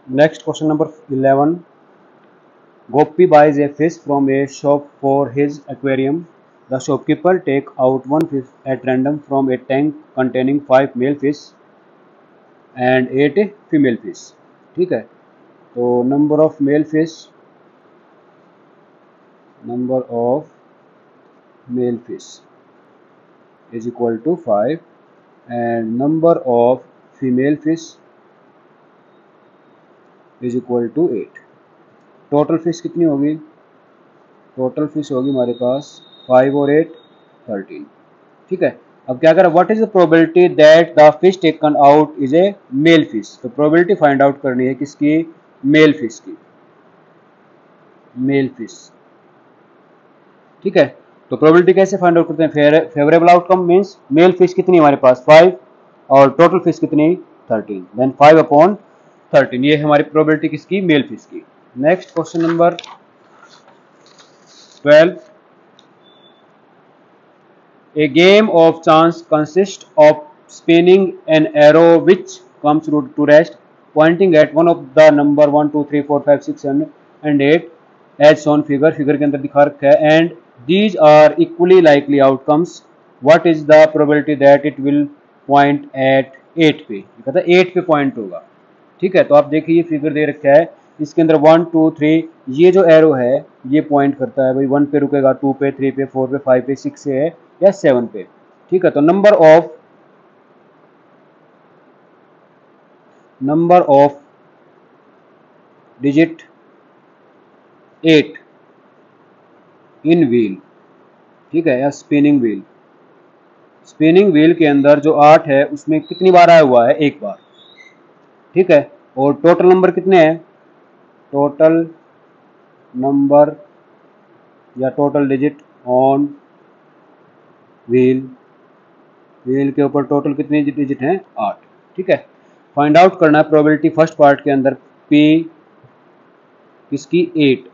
Next question number 11. Gopi buys a fish from a shop for his aquarium. The shopkeeper takes out one fish at random from a tank containing 5 male fish and 8 female fish. ठीक है, तो number of male fish is equal to 5 and number of female fish is equal to 8. Total fish कितनी होगी? Total fish होगी हमारे पास 5 और 8 13. ठीक है, अब क्या करें, what is the probability that the fish taken out is a male fish. तो प्रोबेबिलिटी फाइंड आउट करनी है किसकी? मेल फिश की. Male fish. ठीक है, तो प्रोबेबिलिटी कैसे फाइंड आउट करते हैं? Favourable outcome means male fish कितनी हमारे पास 5 और टोटल फिश कितनी 13. Then 5 upon 13. ये हमारी प्रोबेबिलिटी किसकी? मेल फिश की. Next question number 12. A game of chance consists of spinning an arrow which comes to rest, pointing at one of the number 1, 2, 3, 4, 5, 6, 7 and 8 as shown figure के अंदर दिखा रखा है. And these are equally likely outcomes. What is the probability that it will point at 8 पे? कहता है 8 पे point होगा. ठीक है, तो आप देखिए ये फिगर दे रखा है, इसके अंदर 1, 2, 3 ये जो एरो है ये पॉइंट करता है भाई 1 पे रुकेगा, 2 पे, 3 पे, 4 पे, 5 पे, 6 पे है या 7 पे. ठीक है, तो number of digit 8 in wheel. ठीक है, या स्पिनिंग व्हील. स्पिनिंग व्हील के अंदर जो 8 है उसमें कितनी बार आया हुआ है? एक बार. ठीक है, और टोटल नंबर कितने हैं? टोटल नंबर या total digit on wheel. Wheel के ऊपर टोटल कितने डिजिट हैं? 8. ठीक है, फाइंड आउट करना है प्रोबेबिलिटी फर्स्ट पार्ट के अंदर P किसकी?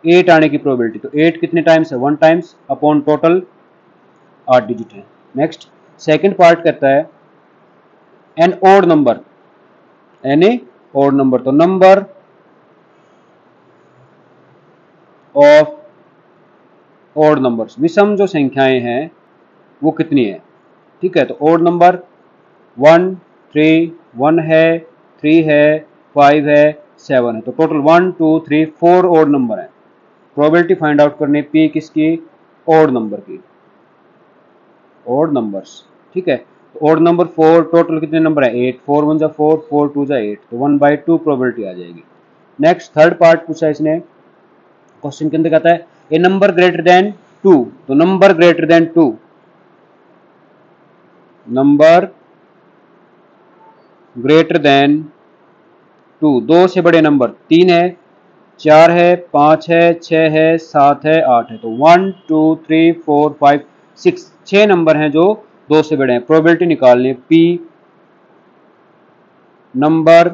8 आने की प्रोबेबिलिटी. तो 8 कितने टाइम्स है? 1 टाइम्स अपॉन टोटल 8 डिजिट है. नेक्स्ट सेकंड पार्ट कहता है an odd number. An odd number, तो नंबर ऑफ ओड नंबर्स, विषम जो संख्याएं हैं वो कितनी है? ठीक है, तो ओड नंबर 1, 3, 1 है, 3 है, 5 है, 7 है. तो टोटल 1, 2, 3, 4 ओड नंबर है. प्रोबेबिलिटी फाइंड आउट करनी P किसकी? ओड नंबर की. Odd numbers. ठीक है, तो ओड नंबर 4 टोटल कितने नंबर है? 8. 4 1 जा 4, 4 2 जा 8, तो 1/2 प्रोबेबिलिटी आ जाएगी. नेक्स्ट थर्ड पार्ट पूछा इसने क्वेश्चन के अंदर, कहता है ए नंबर ग्रेटर देन 2. तो number greater than 2, number greater than 2, 2 से बड़े नंबर 3 है, 4 है, 5 है, 6 है, 7 है, 8 है. तो 1, 2, 3, 4, 5, 6, 6 नंबर हैं जो 2 से बड़े हैं. प्रोबेबिलिटी निकालनी है P number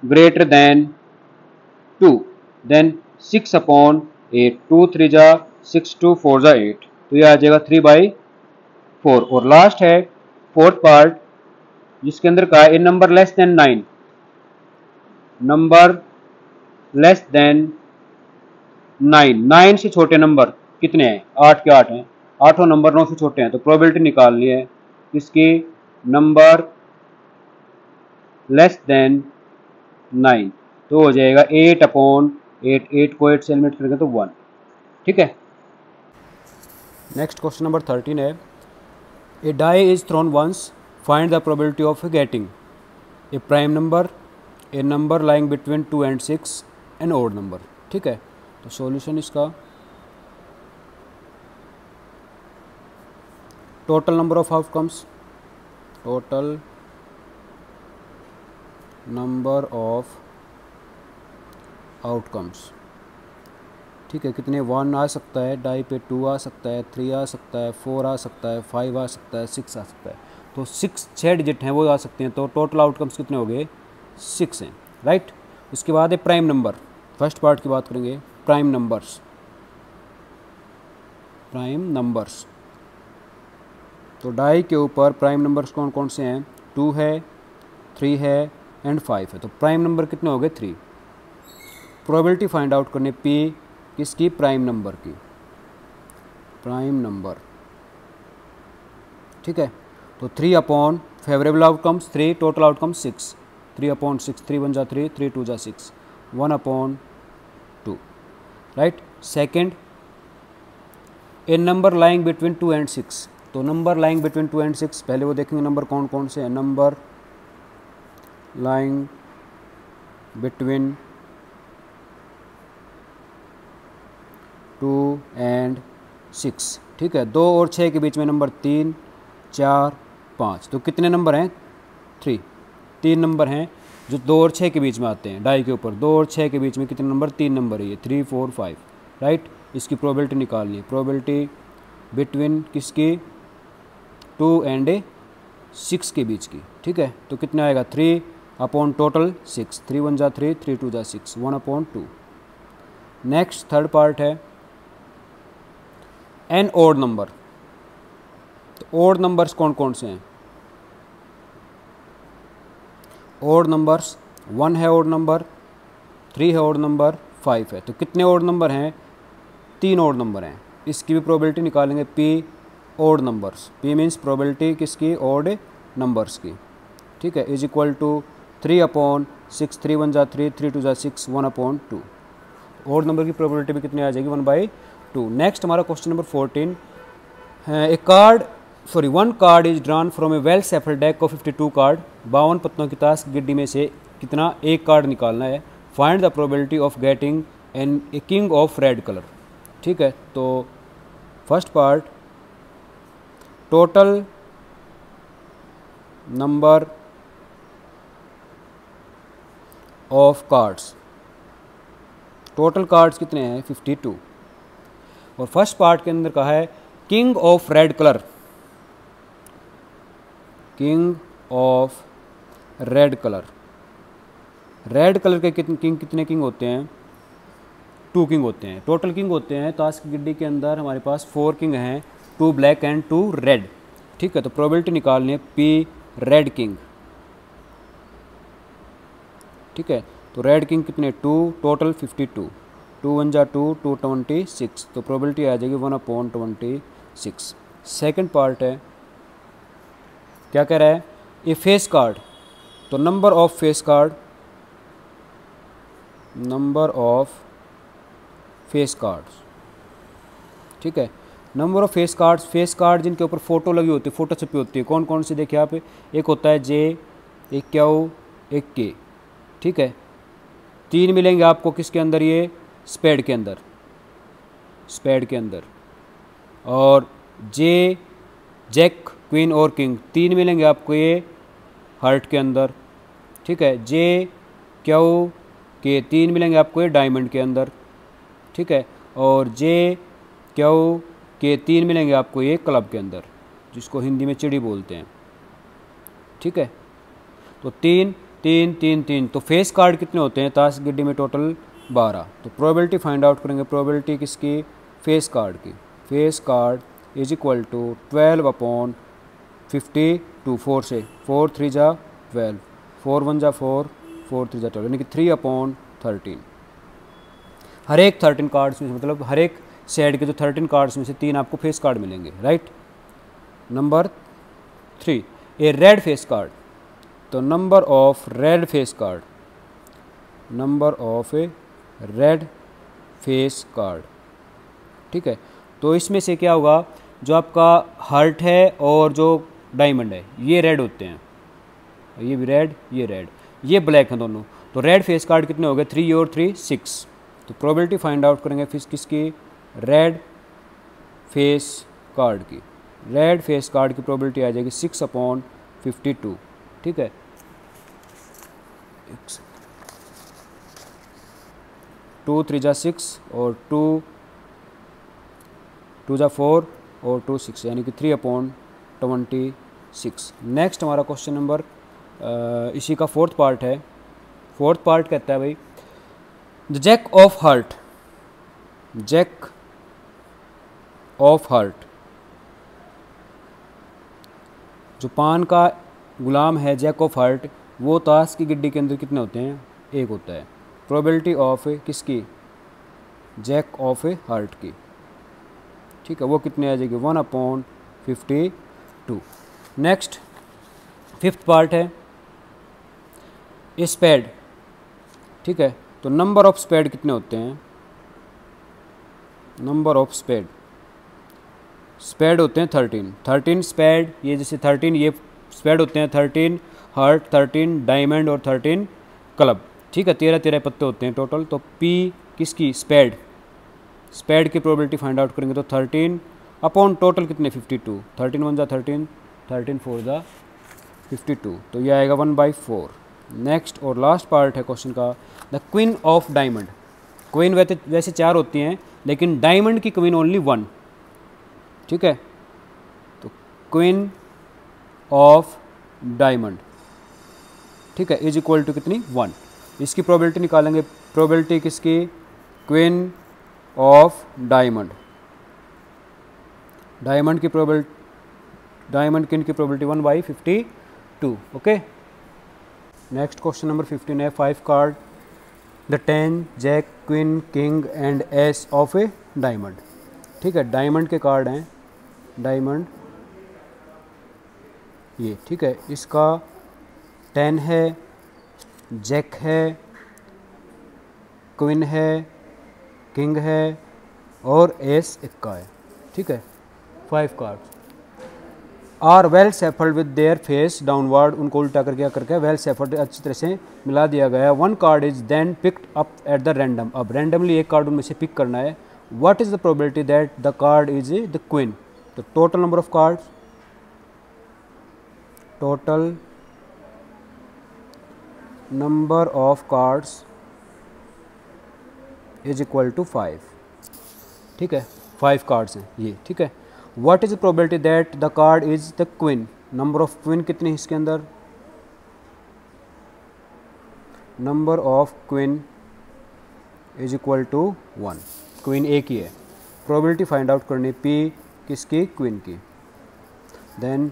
greater than 2. Then 6 upon 8. 2 3 जा 6, 2 4 जा 8, तो ये आ जाएगा 3/4. और लास्ट है फोर्थ पार्ट जिसके अंदर का a number less than 9. Number less than 9, 9 से छोटे नंबर कितने हैं? 8 के 8 हैं. 8 नंबर 9 से छोटे हैं, तो प्रोबेबिलिटी निकालनी है किसकी? नंबर लेस देन 9, तो हो जाएगा 8 अपॉन 8. 8 को 8 से एलिमिनेट करेंगे तो 1. ठीक है. नेक्स्ट क्वेश्चन नंबर 13 है a die is thrown once, find the probability of getting a prime number, a number lying between 2 and 6, an odd number. ठीक है, तो सॉल्यूशन इसका total number of outcomes, total number of outcomes. ठीक है, कितने 1 आ सकता है डाई पे, 2 आ सकता है, 3 आ सकता है, 4 आ सकता है, 5 आ सकता है, 6 आ सकता है. तो 6 डिजिट हैं वो आ सकते हैं. तो टोटल आउटकम्स कितने हो गए? 6 हैं. राइट. उसके बाद है प्राइम नंबर. फर्स्ट पार्ट की बात करेंगे. Prime numbers, prime numbers. तो डाई के ऊपर प्राइम नंबर्स कौन कौन से हैं? 2 है, 3 है, एंड 5 है, तो प्राइम नंबर कितने हो गए 3। प्रोबेबिलिटी फाइंड आउट करने P किसकी, प्राइम नंबर की, प्राइम नंबर, ठीक है। तो 3 upon favourable outcomes 3, total outcome 6, 3 upon 6, 3 1 जा 3, 3 2 जा 6, 1 upon 2, right. Second, A number lying between 2 and 6, तो नंबर लाइंग बिटवीन 2 एंड 6 पहले वो देखेंगे नंबर कौन कौन से हैं। नंबर लाइंग बिटवीन 2 एंड 6, ठीक है। 2 और 6 के बीच में नंबर 3 4 5, तो कितने नंबर हैं 3 नंबर हैं जो 2 और 6 के बीच में आते हैं। डाई के ऊपर 2 और 6 के बीच में कितने नंबर, 3 नंबर है ये, 3 4 5, राइट। इसकी प्रोबेबिलिटी निकालनी है, प्रोबेबिलिटी बिटवीन किसकी, 2 एंड 6 के बीच की, ठीक है। तो कितना आएगा 3 अपॉन टोटल 6, 3 1 जा 3, 3 2 जा 6, 1 अपॉन 2। नेक्स्ट थर्ड पार्ट है एन ओड नंबर, तो ओड नंबर्स कौन कौन से हैं। ओड नंबर्स 1 है ओड नंबर, 3 है ओड नंबर, 5 है। तो कितने ओड नंबर हैं, 3 ओड नंबर हैं। इसकी भी प्रोबेबिलिटी निकालेंगे P odd numbers, P means probability किसकी, ओड नंबर्स की, ठीक है, इज इक्वल टू 3 अपॉन 6, 3 1 जा 3, 3 2 जा 6, 1 अपॉन 2। ओड नंबर की प्रोबेबिलिटी भी कितनी आ जाएगी, 1/2। नेक्स्ट हमारा क्वेश्चन नंबर 14 है, one card is drawn from a well shuffled deck of 52 card, 52 पत्तों की ताश की गिड्डी में से कितना, एक कार्ड निकालना है। Find the probability of getting an a king of red colour, ठीक है। तो first part, total number of cards, total cards कितने हैं 52, और फर्स्ट पार्ट के अंदर कहा है king of red colour, king of red colour, red colour के कितने किंग होते हैं, 2 किंग होते हैं, टोटल किंग होते हैं। ताश की गिड्डी के अंदर हमारे पास 4 किंग हैं, 2 ब्लैक एंड 2 रेड, ठीक है। तो प्रोबेबिलिटी निकालनी है P रेड किंग, ठीक है। तो रेड किंग कितने 2, टोटल 52, 2 1 जा 2, 2 26, तो प्रोबेबिलिटी आ जाएगी 1 अपॉन 26। सेकेंड पार्ट है, क्या कह रहा है, ए फेस कार्ड, तो number of face card, number of face cards, ठीक है। Number of face cards, face card जिनके ऊपर फोटो लगी होती है, फोटो छपी होती है, कौन कौन सी देखिए आप, एक होता है J, एक Q, एक K, ठीक है। 3 मिलेंगे आपको किसके अंदर, ये स्पेड के अंदर, स्पेड के अंदर, और J जैक क्वीन और किंग 3 मिलेंगे आपको ये हार्ट के अंदर, ठीक है। J Q के 3 मिलेंगे आपको ये डायमंड के अंदर, ठीक है। और J Q के 3 मिलेंगे आपको ये क्लब के अंदर, जिसको हिंदी में चिड़ी बोलते हैं, ठीक है। तो 3 3 3 3, तो फेस कार्ड कितने होते हैं ताश गिड्डी में, टोटल 12। तो प्रोबेबिलिटी फाइंड आउट करेंगे, प्रोबेबिलिटी किसकी, फेस कार्ड की, face card is equal to 12 upon 52, 4 से 4 3 जा 12, 4 1 जा 4, 4 3 जा 12, यानी कि 3 अपॉन 13। हर एक 13 कार्ड्स में, मतलब हर एक सेट के जो 13 कार्ड्स में से 3 आपको फेस कार्ड मिलेंगे, राइट। नंबर 3, ए रेड फेस कार्ड, तो number of red face card, number of A red face card, ठीक है। तो इसमें से क्या होगा, जो आपका हार्ट है और जो डायमंड है ये रेड होते हैं, ये भी रेड, ये रेड, ये ब्लैक हैं दोनों। तो रेड फेस कार्ड कितने हो गए, 3 और 3 6। तो प्रोबेबिलिटी फाइंड आउट करेंगे फिर किसकी, रेड फेस कार्ड की, रेड फेस कार्ड की प्रोबेबिलिटी आ जाएगी 6 अपॉन 52, ठीक है। 2 3 जा 6 और 2 2 जा 4 और 2 6, यानी कि 3 अपॉन 26। नेक्स्ट हमारा क्वेश्चन नंबर इसी का फोर्थ पार्ट है। फोर्थ पार्ट कहता है भाई, the jack of heart, jack of heart, जो पान का गुलाम है जैक ऑफ हार्ट, वो ताश की गिड्डी के अंदर कितने होते हैं, एक होता है। प्रोबेबिलिटी ऑफ किसकी, जैक ऑफ हार्ट की, ठीक है, वो कितने आ जाएगी 1/52। नेक्स्ट फिफ्थ पार्ट है स्पेड, ठीक है, तो नंबर ऑफ स्पेड कितने होते हैं, नंबर ऑफ स्पेड होते हैं 13 स्पेड, ये जैसे 13 ये स्पेड होते हैं 13 हार्ट, 13 डायमंड और 13 क्लब, ठीक है, 13 पत्ते होते हैं टोटल। तो पी किसकी, स्पेड की प्रोबेबिलिटी फाइंड आउट करेंगे तो 13 अपॉन टोटल कितने 52, 13 1 जा 13, 13 4 जा 52, तो ये आएगा 1/4। नेक्स्ट और लास्ट पार्ट है क्वेश्चन का, the queen of diamond. Queen वैसे 4 होती हैं लेकिन डायमंड की क्वीन ओनली 1, ठीक है, तो क्वीन ऑफ डायमंड, ठीक है, इज इक्वल टू कितनी 1। इसकी प्रोबेबिलिटी निकालेंगे, प्रोबेबिलिटी किसकी, क्वीन ऑफ डायमंड, डायमंड की प्रोबेबिलिटी, डायमंड किन की probability 1/52। Okay, next question number 15 है 5 card the 10 jack queen king and ace of a diamond, ठीक है, डायमंड के कार्ड हैं, डायमंड ये, ठीक है, इसका 10 है, जैक है, क्वीन है, किंग है और एस इक्का है, ठीक है, 5 cards are well shuffled with their face downward, उनको उल्टा करके क्या करके वेल सेफल्ड अच्छी तरह से मिला दिया गया है। 1 card is then picked up at the random, अब रैंडमली एक कार्ड उनमें से पिक करना है। What is the probability that the card is the queen, तो total number of cards, total number of cards is equal to 5, ठीक है, 5 cards हैं ये, ठीक है। What is the probability that the card is the queen, number of queen कितनी है इसके अंदर, number of queen is equal to 1, queen एक ही है, प्रोबेबिलिटी फाइंड आउट करनी पी किसकी, क्वीन की, then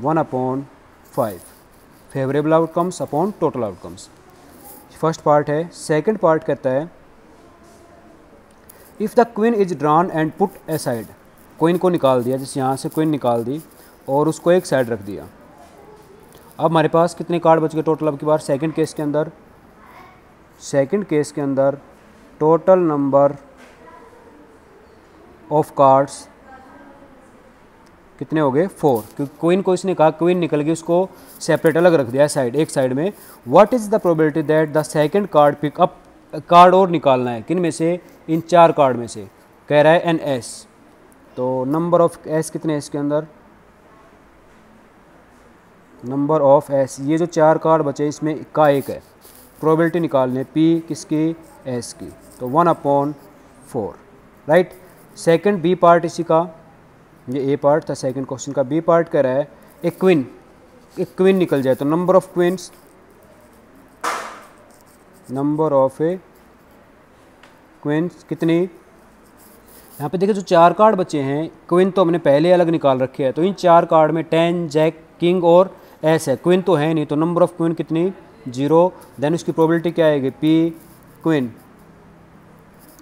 1/5 favourable outcomes upon total outcomes, first part है। सेकंड पार्ट कहता है if the queen is drawn and put aside, queen को निकाल दिया, जैसे यहाँ से क्वीन निकाल दी और उसको एक साइड रख दिया। अब हमारे पास कितने कार्ड बच गए टोटल, अब की बार सेकंड केस के अंदर, सेकंड केस के अंदर टोटल नंबर ऑफ कार्ड्स कितने हो गए 4, क्योंकि क्वीन को इसने कहा क्वीन निकल गई, उसको सेपरेट अलग रख दिया साइड, एक साइड में। What is the probability that the second card pick up, card और निकालना है, किन में से, इन 4 कार्ड में से, कह रहा है एन एस, तो नंबर ऑफ एस कितने हैं इसके अंदर, नंबर ऑफ एस, ये जो 4 कार्ड बचे इसमें का एक है, प्रोबेबिलिटी निकालने पी किसकी, एस की, तो 1/4, राइट। सेकंड बी पार्ट इसी का, ये ए पार्ट था सेकंड क्वेश्चन का, बी पार्ट कह रहा है एक क्वीन निकल जाए तो number of queens, number of a queens कितनी, यहाँ पे देखिए जो 4 कार्ड बचे हैं, क्वीन तो हमने पहले अलग निकाल रखे हैं, तो इन 4 कार्ड में 10 जैक किंग और एस है, क्वीन तो है नहीं, तो नंबर ऑफ क्वीन कितनी 0, देन उसकी प्रोबेबिलिटी क्या आएगी पी क्वीन,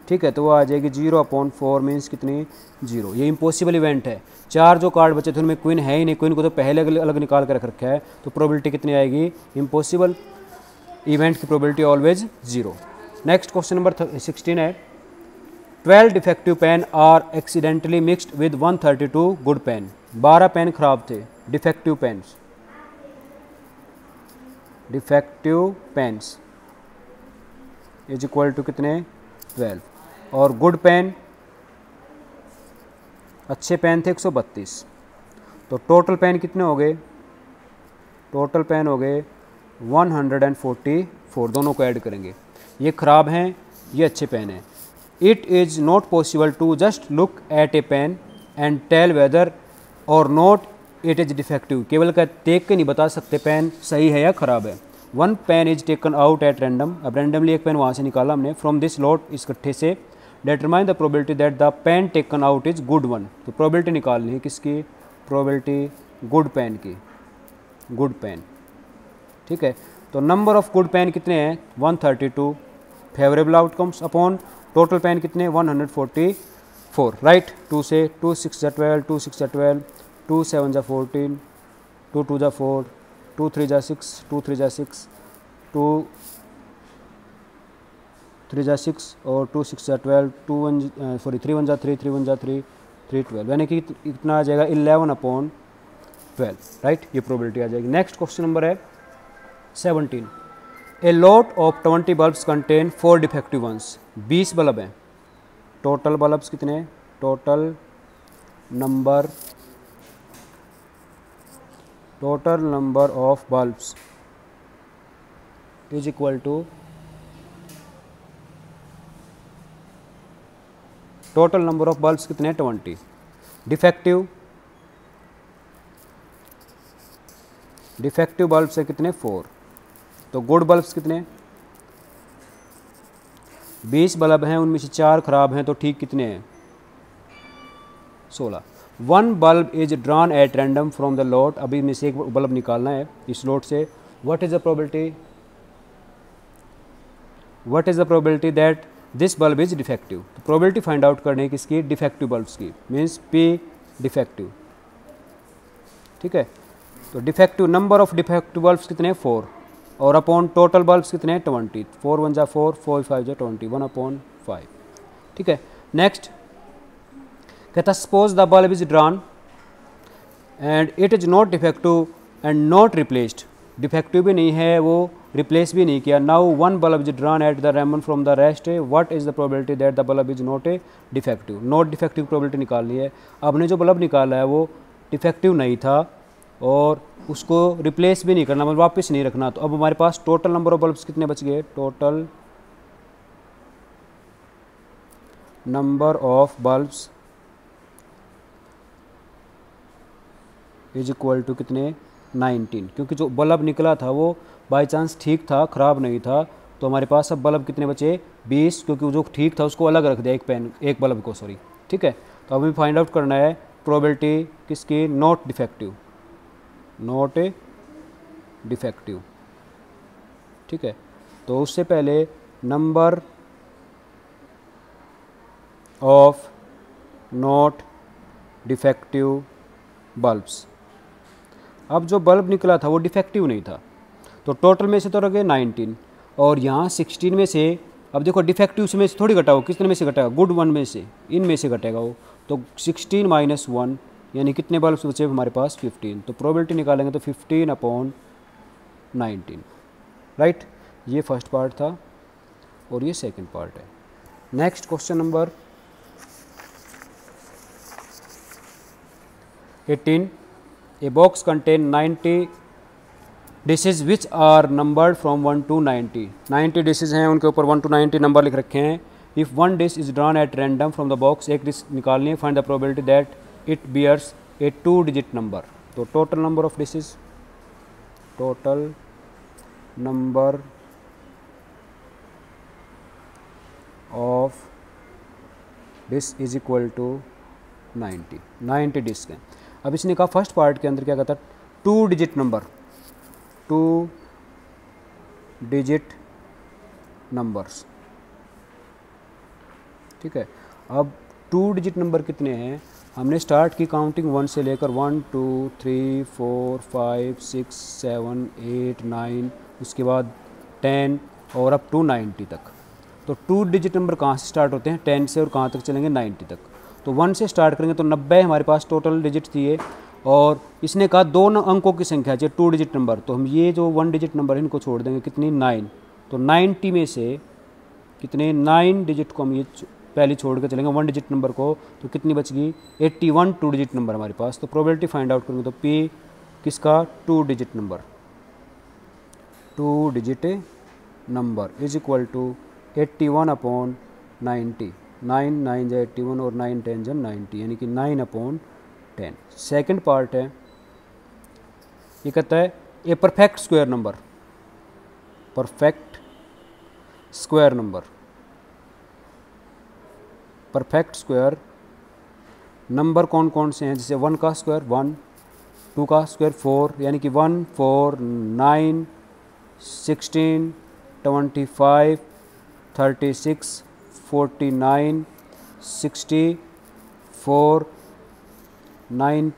ठीक है, तो वो आ जाएगी 0/4 मीन्स कितनी 0, ये इम्पॉसिबल इवेंट है। 4 जो कार्ड बचे थे उनमें क्वीन है ही नहीं, क्वीन को तो पहले अलग निकाल कर रख रखा है, तो प्रोबेबिलिटी कितनी आएगी, इम्पॉसिबल इवेंट की probability always 0। Next question number 16 है 12 defective pen are accidentally mixed with 132 good pen, 12 pen खराब थे, defective pens, defective pens is equal to कितने 12, और गुड पेन अच्छे पेन थे 132, तो टोटल पेन कितने हो गए, टोटल पेन हो गए 144, दोनों को ऐड करेंगे, ये ख़राब हैं ये अच्छे पेन हैं। It is not possible to just look at a pen and tell whether or not it is defective, केवल का देख के नहीं बता सकते पेन सही है या ख़राब है। 1 pen is taken out at random, अब रैंडमली एक पेन वहाँ से निकाला हमने, फ्रॉम दिस लॉट इस इकट्ठे से, determine the probability that the pen taken out is good one, तो प्रोबेबिलिटी निकालनी है किसकी, प्रोबेबिलिटी गुड पेन की, गुड पेन, ठीक है। तो नंबर ऑफ गुड पेन कितने हैं 132 favourable outcomes upon total pen कितने 144 राइट। 2 से 2 6 जा 12 2 6 जा 12 2 7 जा 14 2 2 जा 4 2 3 जा 6 2 3 जा 6 2 3 जा 6 और 2 6 जा 12 3 1 जा 3 3 1 जा 3 3 12 यानी कि कितना आ जाएगा 11 अपॉन 12 राइट। ये प्रोबेबिलिटी आ जाएगी। नेक्स्ट क्वेश्चन नंबर है 17। A lot of 20 bulbs contain 4 defective ones. 20 bulb हैं। टोटल बल्ब्स कितने total number of bulbs is equal to total number of bulbs कितने 20। डिफेक्टिव बल्ब्स है कितने 4। तो गुड बल्ब्स कितने 20 बल्ब हैं, उनमें से 4 खराब हैं, तो ठीक कितने हैं 16। 1 bulb is drawn at random from the lot. अभी इनमें से एक बल्ब निकालना है इस लॉट से। What is the probability that this bulb is defective. तो प्रोबेबिलिटी फाइंड आउट करने की किसकी डिफेक्टिव बल्ब्स की मीन्स P डिफेक्टिव। ठीक है। तो defective number of defective bulbs कितने 4 और अपॉन टोटल बल्ब्स कितने 20। 4 1 जा 4 4 5 जा 20 1 अपॉन 5। ठीक है। नेक्स्ट कहता suppose the bulb is drawn and it is not defective and not replaced. Defective भी नहीं है, वो रिप्लेस भी नहीं किया। Now 1 bulb is drawn at the Ramon from the rest. What is the probability that the bulb is not a defective. Not defective probability निकालनी है। आपने जो बल्ब निकाला है वो डिफेक्टिव नहीं था और उसको रिप्लेस भी नहीं करना, मतलब वापस नहीं रखना। तो अब हमारे पास टोटल नंबर ऑफ बल्ब्स कितने बच गए total number of bulbs is equal to कितने 19। क्योंकि जो बल्ब निकला था वो बाय चांस ठीक था, ख़राब नहीं था। तो हमारे पास अब बल्ब कितने बचे 20, क्योंकि जो ठीक था उसको अलग रख दिया एक बल्ब को सॉरी। ठीक है। तो अभी फाइंड आउट करना है प्रोबेबिलिटी किसकी नॉट डिफेक्टिव। ठीक है। तो उससे पहले number of not defective bulbs. अब जो बल्ब निकला था वो डिफेक्टिव नहीं था, तो टोटल में से तो रह गए 19 और यहाँ 16 में से। अब देखो डिफेक्टिव में से थोड़ी घटा हो, कितने में से घटेगा गुड 1 में से, इनमें से घटेगा वो। तो 16 - 1 यानी कितने बल्ब बचे हमारे पास 15। तो प्रोबेबिलिटी निकालेंगे तो 15 अपॉन 19 राइट। ये फर्स्ट पार्ट था और ये सेकंड पार्ट है। Next question number 18। A box contain 90 dishes which are numbered from 1 to 90। 90 dishes हैं, उनके ऊपर 1 to 90 नंबर लिख रखे हैं। If 1 dish is drawn at random from the box. एक डिश निकालनी है, find the probability that it bears a 2 digit number. तो total number of dishes is equal to 90 dish हैं। अब इसने कहा फर्स्ट पार्ट के अंदर क्या कहता है 2 डिजिट नंबर्स। ठीक है। अब 2 डिजिट नंबर कितने हैं, हमने स्टार्ट की काउंटिंग 1 से लेकर 1 2 3 4 5 6 7 8 9 उसके बाद 10 और अब टू 90 तक। तो 2 डिजिट नंबर कहाँ से स्टार्ट होते हैं 10 से और कहाँ तक चलेंगे 90 तक। तो 1 से स्टार्ट करेंगे तो 90 हमारे पास टोटल डिजिट थी और इसने कहा 2 अंकों की संख्या चाहिए 2 डिजिट नंबर। तो हम ये जो 1 डिजिट नंबर है इनको छोड़ देंगे कितनी 9। तो 90 में से कितने 9 डिजिट को हम ये पहले छोड़ के चलेंगे 1 डिजिट नंबर को, तो कितनी बच गई 81 2 डिजिट नंबर हमारे पास। तो प्रोबेबिलिटी फाइंड आउट करेंगे तो P किसका 2 digit number is equal to 81 upon 90। 9 9 जा 81 और 9 10 जा 90 यानी कि 9 अपॉन 10। सेकेंड पार्ट है ये कहता है ए परफेक्ट स्क्वायर नंबर कौन कौन से हैं, जैसे 1 का स्क्वायर 1, 2 का स्क्वायर 4 यानी कि 1 4 9 16, 25, 36, 49, 60, 4, 9,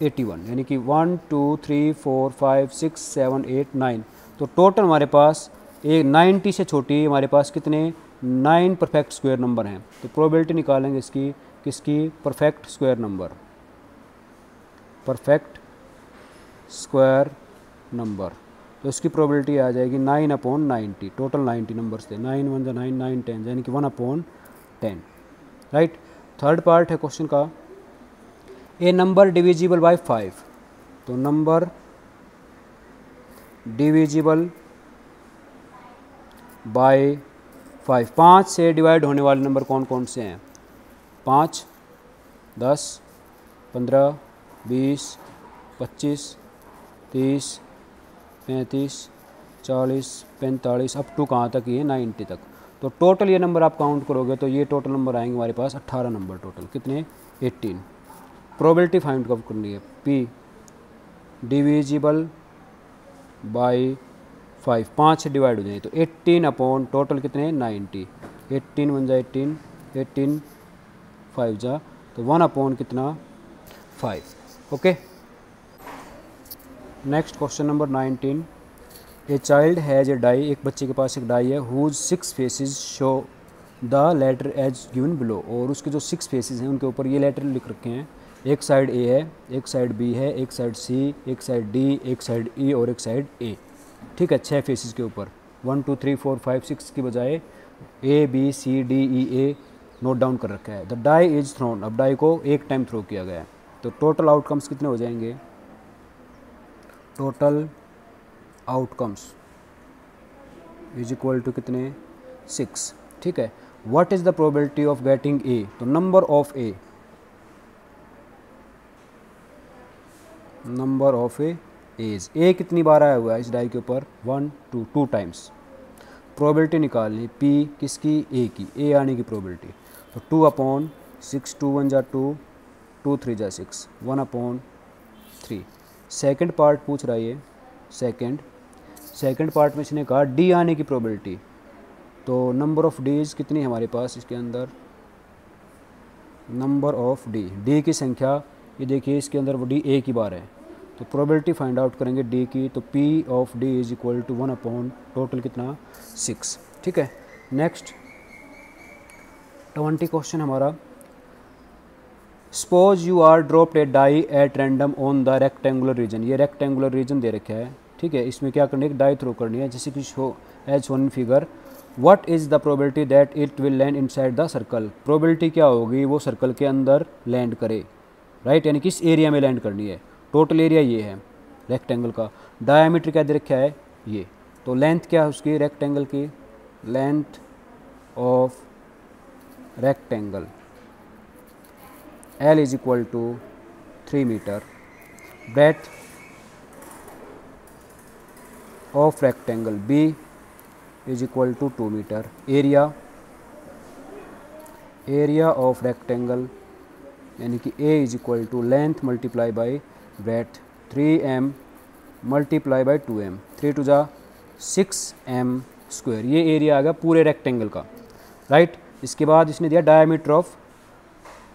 81, यानी कि 1 2 3 4 5 6 7 8 9। तो टोटल हमारे पास एक 90 से छोटी हमारे पास कितने 9 परफेक्ट स्क्वायर नंबर हैं। तो प्रोबेबिलिटी निकालेंगे इसकी किसकी, perfect square number, perfect square number. तो इसकी प्रोबेबिलिटी आ जाएगी 9/90। टोटल 90 नंबर्स थे, 9 1 9 9 10, यानी कि 1/10, राइट। थर्ड पार्ट है क्वेश्चन का, ए नंबर डिविजिबल बाय 5। तो नंबर डिविजिबल बाय 5, 5 से डिवाइड होने वाले नंबर कौन कौन से हैं, 5, 10, 15, 20, 25, 30, 35, 40, 45, अप टू कहाँ तक, ये 90 तक। तो टोटल ये नंबर आप काउंट करोगे तो ये टोटल नंबर आएंगे हमारे पास 18 नंबर टोटल, कितने 18। प्रोबेबिलिटी फाइंड कब करनी है, P डिविजिबल बाई 5, 5 से डिवाइड हो जाए तो 18 अपॉन टोटल कितने 90, 18 1 जा 18, 18 5 जा तो 1 अपॉन कितना 5, okay. Next question number 19, a child has a die, एक बच्चे के पास एक डाई है, whose 6 faces show the letter as given below, और उसके जो 6 फेसेस हैं उनके ऊपर ये लेटर लिख रखे हैं। एक साइड ए है, एक साइड बी है, एक साइड सी, एक साइड डी, एक साइड ई और एक साइड ए, ठीक है। 6 फेसेस के ऊपर 1 2 3 4 5 6 की बजाय A B C D E A note down कर रखा है। द डाई इज थ्रोन, अब डाई को एक टाइम थ्रो किया गया है। तो टोटल आउटकम्स कितने हो जाएंगे, total outcomes is equal to कितने 6, ठीक है। What is the probability of getting A, तो number of A, number of A's, A कितनी बार आया हुआ है इस डाई के ऊपर 1 2 टाइम्स। प्रोबेबिलिटी निकालनी पी किसकी, ए की, ए आने की प्रोबेबिलिटी। तो 2 अपॉन 6, 2 1 जा 2, 2 3 जा 6, 1 अपॉन 3। सेकेंड पार्ट पूछ रहा है ये, सेकेंड पार्ट में इसने कहा डी आने की प्रोबेबिलिटी। तो नंबर ऑफ डीज कितनी है हमारे पास इसके अंदर, नंबर ऑफ डी की संख्या, ये देखिए इसके अंदर वो डी ए की बार है। तो प्रोबेबिलिटी फाइंड आउट करेंगे डी की, तो P of D is equal to 1 अपॉन टोटल कितना 6, ठीक है। नेक्स्ट 20 क्वेश्चन हमारा, suppose you are dropped a die at random on the rectangular region, ये रेक्टेंगुलर रीजन दे रखा है, ठीक है। इसमें क्या करनी है, डाई थ्रो करनी है, जैसे कि show as one figure. What is the probability that it will land inside the circle, probability क्या होगी वो सर्कल के अंदर लैंड करे, राइट, यानी किस एरिया में लैंड करनी है। टोटल एरिया ये है रेक्टेंगल का, डायमीटर क्या दे रखा है ये, तो लेंथ क्या है उसकी रेक्टेंगल की, length of rectangle L is equal to 3 metre, breadth of rectangle B is equal to 2 metre, area of rectangle यानी कि A is equal to length multiply by breadth 3m multiply by 2m, 3 2 जा 6m square, ये area आ गया पूरे rectangle का, right. इसके बाद इसने दिया diameter of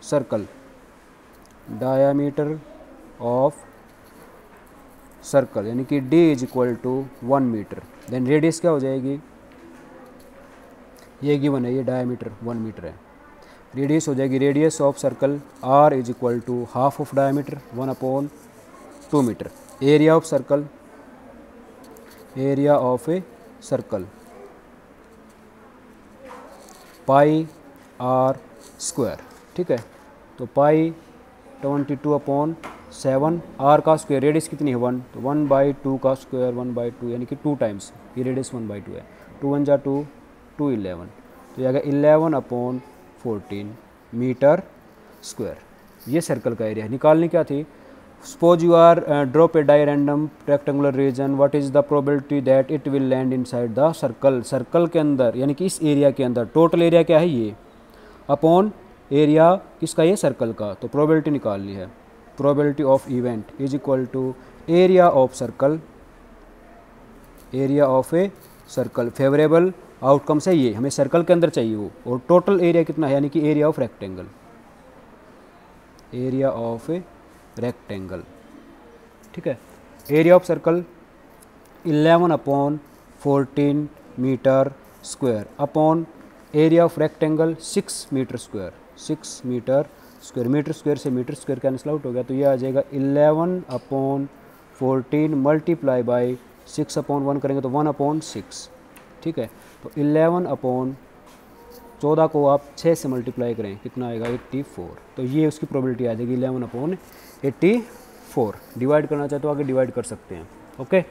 circle, diameter of circle यानी कि D is equal to 1 metre, then radius क्या हो जाएगी, ये गिवन है, ये डायमीटर 1 मीटर है, रेडियस हो जाएगी, radius of circle R is equal to half of diameter 1 upon 2 metre, area of circle, area of a circle pi R square, ठीक है। तो पाई 22 अपॉन 7, R का स्क्वायर, रेडियस कितनी है 1, तो 1/2 का स्क्वायर 1/2 यानी कि 2 टाइम्स, ये रेडियस 1/2 है, 2 1 जा 2, 2 11, तो ये आ गया 11 अपॉन 14 मीटर स्क्वायर, ये सर्कल का एरिया है। निकालनी क्या थी, suppose you are drop a die random rectangular region, what is the probability that it will land inside the circle, circle के अंदर यानी कि इस एरिया के अंदर, टोटल एरिया क्या है ये, अपॉन एरिया किसका, ये सर्कल का। तो प्रोबेबिलिटी निकालनी है, probability of event is equal to area of circle area of a circle, favourable outcome है ये, हमें सर्कल के अंदर चाहिए वो। और टोटल एरिया कितना है, यानी कि area of rectangle, area of a rectangle, ठीक है। Area of circle 11/14 metre square upon area of rectangle 6 metre square, 6 metre square, metre square से मीटर स्क्वायर कैंसिल आउट हो गया, तो ये आ जाएगा 11/14 मल्टीप्लाई बाई 6/1 करेंगे तो 1/6, ठीक है। तो 11/14 को आप 6 से मल्टीप्लाई करें कितना आएगा 84, तो ये उसकी प्रोबेबिलिटी आ जाएगी 11/84। डिवाइड करना चाहे तो आगे डिवाइड कर सकते हैं, ओके।